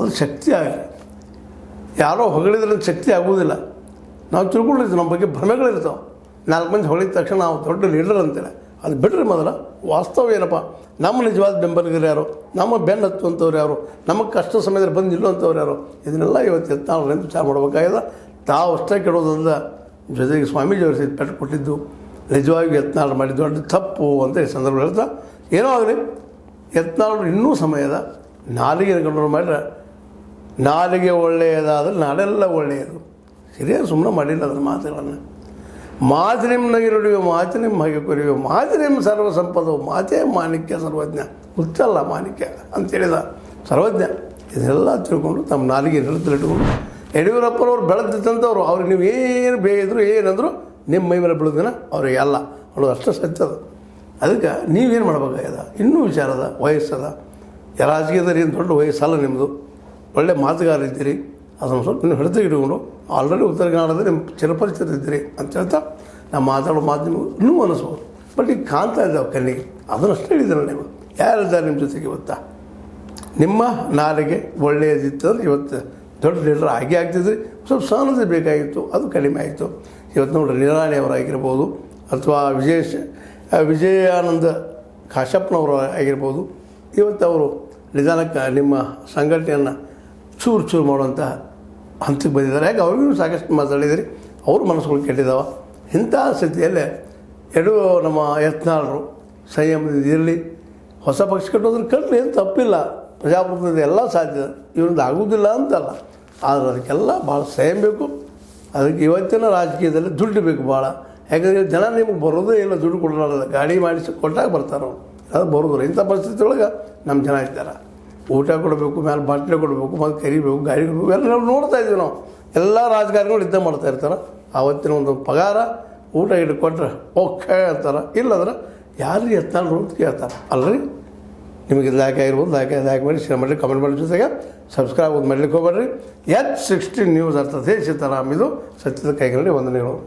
ಅದು ಶಕ್ತಿ ಆಗಲಿ. ಯಾರೋ ಹೊಗಳಿದ್ರೆ ಶಕ್ತಿ ಆಗುವುದಿಲ್ಲ. ನಾವು ತಿಳ್ಕೊಂಡಿರ್ತೀವಿ, ನಮ್ಮ ಬಗ್ಗೆ ಭ್ರಮೆಗಳಿರ್ತಾವೆ. 4 ಮಂದಿ ಹೊಗಳಿದ ತಕ್ಷಣ ನಾವು ದೊಡ್ಡ ಲೀಡರ್ ಅಂತೇಳಿ ಅದು ಬಿಟ್ಟರೆ ಮೊದಲ ವಾಸ್ತವ ಏನಪ್ಪ, ನಮ್ಮ ನಿಜವಾದ ಬೆಂಬಲಿಗರು ಯಾರು, ನಮ್ಮ ಬೆನ್ನು ಹತ್ತುವಂಥವ್ರು ಯಾರು, ನಮಗೆ ಕಷ್ಟ ಸಮಯದಲ್ಲಿ ಬಂದು ನಿಲ್ಲುವಂಥವ್ರು ಯಾರು, ಇದನ್ನೆಲ್ಲ ಇವತ್ತು ನಾವು ವಿಚಾರ ಮಾಡಬೇಕಾಗಿದೆ. ತಾವು ಅಷ್ಟೇ ಕೆಡೋದ್ರಿಂದ ಜೊತೆಗೆ ಸ್ವಾಮೀಜಿಯವರು ಸಹಿತ ಪೆಟ್ಟು ಕೊಟ್ಟಿದ್ದು ನಿಜವಾಗಿ ಯತ್ನಾಳ್ ಮಾಡಿ ದೊಡ್ಡ ತಪ್ಪು ಅಂತ ಈ ಸಂದರ್ಭ ಹೇಳ್ತಾ, ಏನೋ ಆಗಲಿ ಯತ್ನಾಳ್ ಇನ್ನೂ ಸಮಯದ ನಾಲಿಗೆ ಕಂಟ್ರೋಲ್ ಮಾಡಿದ್ರೆ ನಾಲಿಗೆ ಒಳ್ಳೆಯದಾದರೆ ನಾಳೆಲ್ಲ ಒಳ್ಳೆಯದು. ಸರಿಯಾಗಿ ಸುಮ್ಮನೆ ಮಾಡಿಲ್ಲ ಅದರ ಮಾತುಗಳನ್ನು. ಮಾತಿನಿಮ್ನಗೆ ನುಡಿಯುವ ಮಾತಿನಿಮ್ ಹಾಗೆ ಕೊರಿಯುವ ಮಾತಿನಿಮ್ ಸರ್ವ ಸಂಪದವು ಮಾತೇ ಮಾಣಿಕ್ಯ ಸರ್ವಜ್ಞ ಹುಚ್ಚಲ್ಲ ಮಾಣಿಕ್ಯ ಅಂತೇಳಿದ ಸರ್ವಜ್ಞ. ಇದೆಲ್ಲ ತಿಳ್ಕೊಂಡು ತಮ್ಮ ನಾಲಿಗೆ ನಿರಂತರಿಟ್ಕೊಂಡು ಯಡಿಯೂರಪ್ಪನವ್ರು ಬೆಳೆದಿದ್ದಂಥವ್ರು ಅವ್ರಿಗೆ ನೀವು ಏನು ಬೇಯಿದ್ರು ಏನಂದ್ರು ನಿಮ್ಮ ಮೈ ಮೇಲೆ ಬೀಳೋದಿನ ಅವ್ರಿಗೆ ಅಲ್ಲ ಅನ್ನೋದು ಅಷ್ಟು ಸತ್ಯದ. ಅದಕ್ಕೆ ನೀವೇನು ಮಾಡಬೇಕಾಗ್ಯದ, ಇನ್ನೂ ವಿಚಾರದ ವಯಸ್ಸದ, ರಾಜಕೀಯದಲ್ಲಿ ಏನು ದೊಡ್ಡ ವಯಸ್ಸಲ್ಲ ನಿಮ್ಮದು, ಒಳ್ಳೆ ಮಾತುಗಾರ ಇದ್ದೀರಿ, ಅದನ್ನು ಸ್ವಲ್ಪ ನೀವು ಹಿಡಿದು ಇಟ್ಕೊಂಡು ಆಲ್ರೆಡಿ ಉತ್ತರ ಕನ್ನಡದಲ್ಲಿ ನಿಮ್ಮ ಚಿರಪರಿಚಿತ ಇದ್ದೀರಿ ಅಂತ ಹೇಳ್ತಾ ನಾವು ಮಾತಾಡೋ ಮಾತು ನಿಮಗೆ ಇನ್ನೂ ಅನಿಸ್ಬೋದು. ಬಟ್ ಈಗ ಕಾಣ್ತಾ ಇದ್ದಾವೆ ಕಣ್ಣಿಗೆ, ಅದನ್ನಷ್ಟು ಹೇಳಿದ್ರೆ ನೀವು ಯಾರಿದ್ದಾರೆ ನಿಮ್ಮ ಜೊತೆಗೆ ಇವತ್ತ. ನಿಮ್ಮ ನಾಲಿಗೆ ಒಳ್ಳೆಯದಿತ್ತಂದ್ರೆ ಇವತ್ತು ದೊಡ್ಡ ಲೀಡರ್ ಆಗೇ ಆಗ್ತಿದ್ರಿ. ಸ್ವಲ್ಪ ಸಹನತೆ ಬೇಕಾಗಿತ್ತು, ಅದು ಕಡಿಮೆ ಆಯಿತು. ಇವತ್ತು ನೋಡಿರಿ ನಿರಾಣಿಯವರಾಗಿರ್ಬೋದು ಅಥವಾ ವಿಜಯಾನಂದ ಕಾಶ್ಯಪ್ನವರು ಆಗಿರ್ಬೋದು, ಇವತ್ತು ಅವರು ನಿಧಾನಕ್ಕೆ ನಿಮ್ಮ ಸಂಘಟನೆಯನ್ನು ಚೂರು ಮಾಡುವಂಥ ಹಂತಕ್ಕೆ ಬಂದಿದ್ದಾರೆ. ಯಾಕೆ ಅವ್ರಿಗೂ ಸಾಕಷ್ಟು ಮಾತಾಡಿದಿರಿ, ಅವ್ರ ಮನಸ್ಸುಗಳು ಕೆಟ್ಟಿದ್ದಾವೆ. ಇಂಥ ಸ್ಥಿತಿಯಲ್ಲೇ ನಮ್ಮ ಯತ್ನಾಳರು ಸಂಯಮದಿಂದ ಇರಲಿ, ಹೊಸ ಪಕ್ಷ ಕಟ್ಟೋದನ್ನು ಕಟ್ಟಲಿ, ಏನು ತಪ್ಪಿಲ್ಲ. ಪ್ರಜಾಪ್ರಭುತ್ವದ ಎಲ್ಲ ಸಾಧ್ಯ, ಇವರಿಂದ ಆಗೋದಿಲ್ಲ ಅಂತಲ್ಲ. ಆದರೆ ಅದಕ್ಕೆಲ್ಲ ಭಾಳ ಸಂಯಮ ಬೇಕು. ಅದಕ್ಕೆ ಇವತ್ತಿನ ರಾಜಕೀಯದಲ್ಲಿ ದುಡ್ಡು ಬೇಕು ಭಾಳ. ಯಾಕಂದರೆ ಜನ ನಿಮಗೆ ಬರೋದೇ ಇಲ್ಲ, ದುಡ್ಡು ಕೊಡಲಾರಲ್ಲ. ಗಾಡಿ ಮಾಡಿಸಿ ಕೊಟ್ಟಾಗ ಬರ್ತಾರೆ ಅವ್ರು, ಅದು ಬರೋದಿಲ್ಲ. ಇಂಥ ಪರಿಸ್ಥಿತಿ ಒಳಗೆ ನಮ್ಮ ಜನ ಇದ್ದಾರೆ. ಊಟ ಕೊಡಬೇಕು, ಮೇಲೆ ಬಾಟ್ಲೆ ಕೊಡಬೇಕು, ಮತ್ತು ಕರಿಬೇಕು, ಗಾಡಿ ಕೊಡಬೇಕು, ಎಲ್ಲ ನಾವು ನೋಡ್ತಾ ಇದ್ದೀವಿ. ನಾವು ಎಲ್ಲ ರಾಜಕಾರಣಿಗಳು ಇದ್ದ ಮಾಡ್ತಾ ಇರ್ತಾರೆ. ಆವತ್ತಿನ ಒಂದು ಪಗಾರ ಊಟ ಇಟ್ಟು ಕೊಟ್ಟರೆ ಓಕೆ ಅಂತಾರೆ, ಇಲ್ಲಂದ್ರೆ ಯಾರು ಯತ್ನಾಳ್ ಅಂತ ಕೇಳ್ತಾರೆ. ಅಲ್ರಿ ನಿಮಗೆ ಲೈಕ್ ಆಗಿರ್ಬೋದು, ಲೈಕ್ ಮಾಡಿ, ಶೇರ್ ಮಾಡಿ, ಕಮೆಂಟ್ ಮಾಡಿ, ಜೊತೆಗೆ ಸಬ್ಸ್ಕ್ರೈಬ್ ಮಾಡ್ಲಿಕ್ಕೆ ಹೋಗ್ಬೇಡ್ರಿ. H16 ನ್ಯೂಸ್ ಅರ್ಥಾತ್ ಹೇ ಸೀತಾರಾಮ್, ಇದು ಸತ್ಯದ ಕೈಗಳಲ್ಲಿ ವಂದನೆಗಳು.